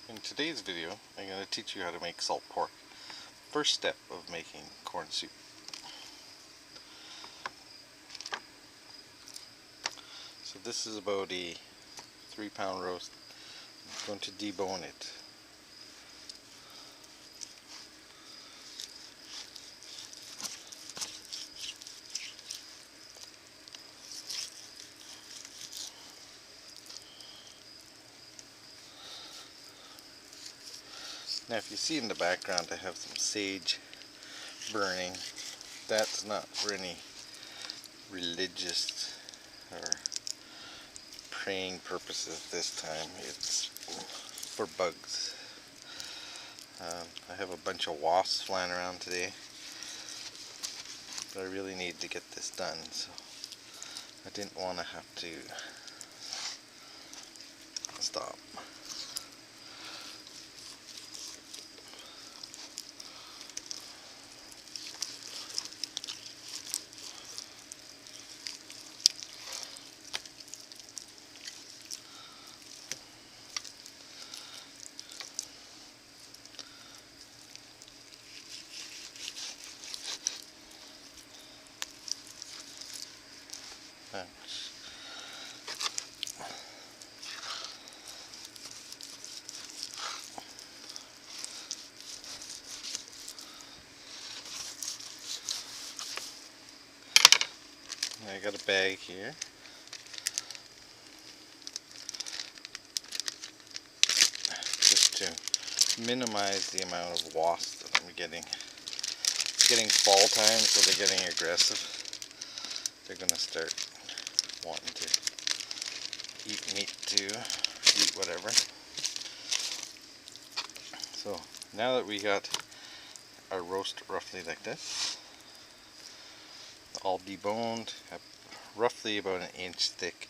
In today's video, I'm going to teach you how to make salt pork. First step of making corn soup. So this is about a 3-pound roast. I'm going to debone it. Now if you see in the background I have some sage burning. That's not for any religious or praying purposes this time. It's for bugs. I have a bunch of wasps flying around today, but I really need to get this done, so I didn't want to have to stop. I got a bag here. Just to minimize the amount of wasps that I'm getting. It's getting fall time, so they're getting aggressive. They're gonna start wanting to eat meat too, eat whatever. So now that we got our roast roughly like this, all deboned, roughly about an inch thick,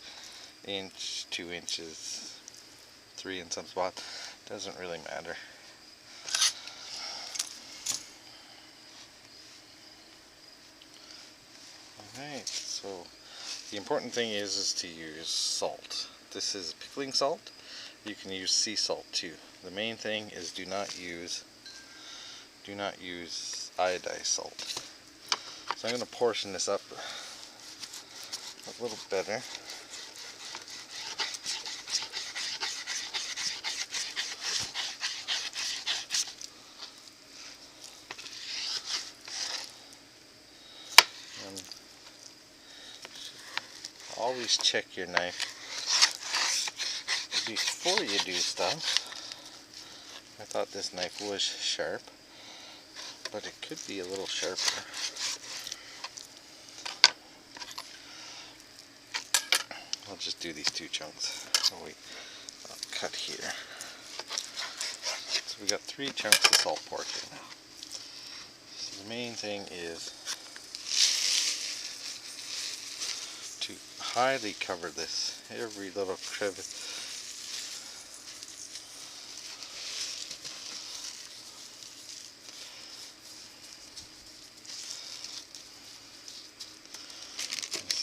inch, 2 inches, 3 in some spots, doesn't really matter. Alright, so the important thing is to use salt. This is pickling salt. You can use sea salt too. The main thing is do not use iodized salt. So I'm going to portion this up a little better. And always check your knife before you do stuff. I thought this knife was sharp, but it could be a little sharper. I'll just do these 2 chunks. Oh wait, I'll cut here. So we got 3 chunks of salt pork here now. So the main thing is to highly cover this, every little crevice.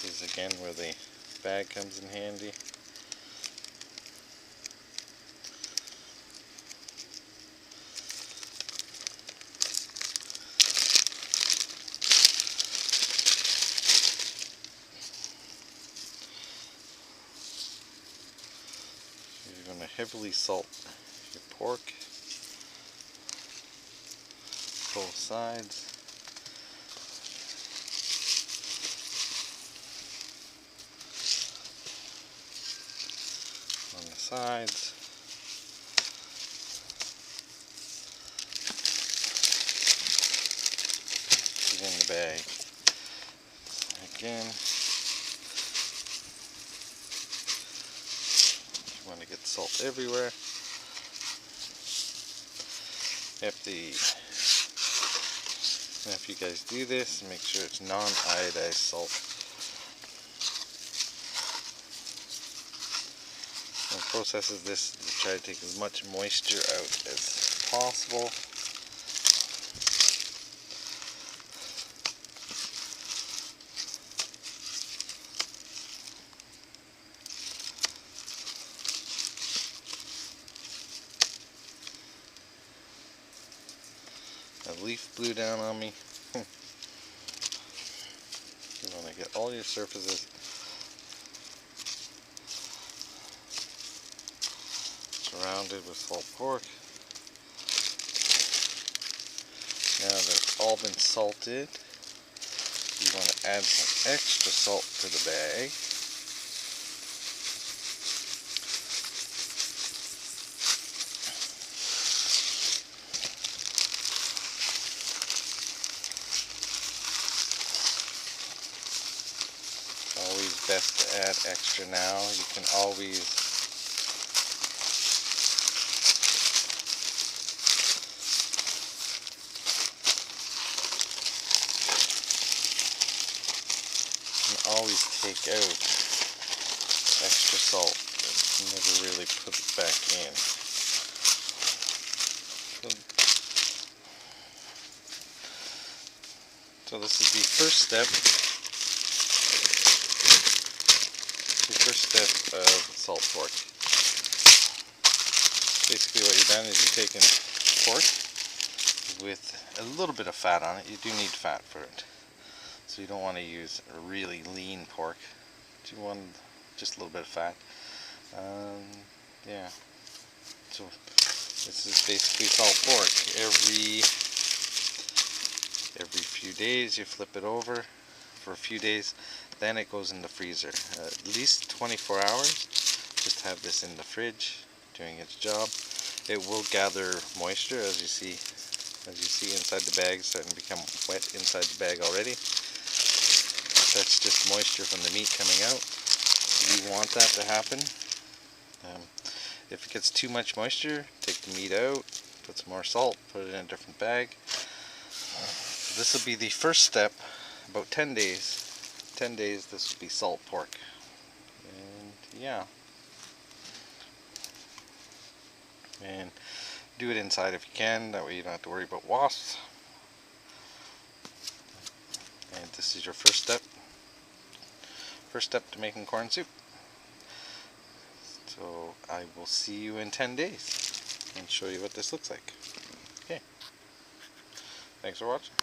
This is again where the bag comes in handy. You're going to heavily salt your pork, both sides. On the sides. Put it in the bag. Again, you want to get salt everywhere. If you guys do this, make sure it's non-iodized salt. The process is this: to try to take as much moisture out as possible. A leaf blew down on me. You want to get all your surfaces surrounded with salt pork. Now they've all been salted, you want to add some extra salt to the bag. Always best to add extra now. You can always take out extra salt, but never really put it back in. So this is the first step. The first step of salt pork. Basically what you've done is you've taken pork with a little bit of fat on it. You do need fat for it. So you don't want to use a really lean pork. You want just a little bit of fat. Yeah. So this is basically salt pork. Every few days you flip it over for a few days, then it goes in the freezer. At least 24 hours. Just have this in the fridge doing its job. It will gather moisture, as you see inside the bag. It's starting to become wet inside the bag already. That's just moisture from the meat coming out. You want that to happen. If it gets too much moisture, take the meat out, put some more salt, put it in a different bag. This will be the first step. About 10 days. 10 days this will be salt pork. And yeah. And do it inside if you can, that way you don't have to worry about wasps. And this is your first step. First step to making corn soup. So I will see you in 10 days and show you what this looks like. Okay. Thanks for watching.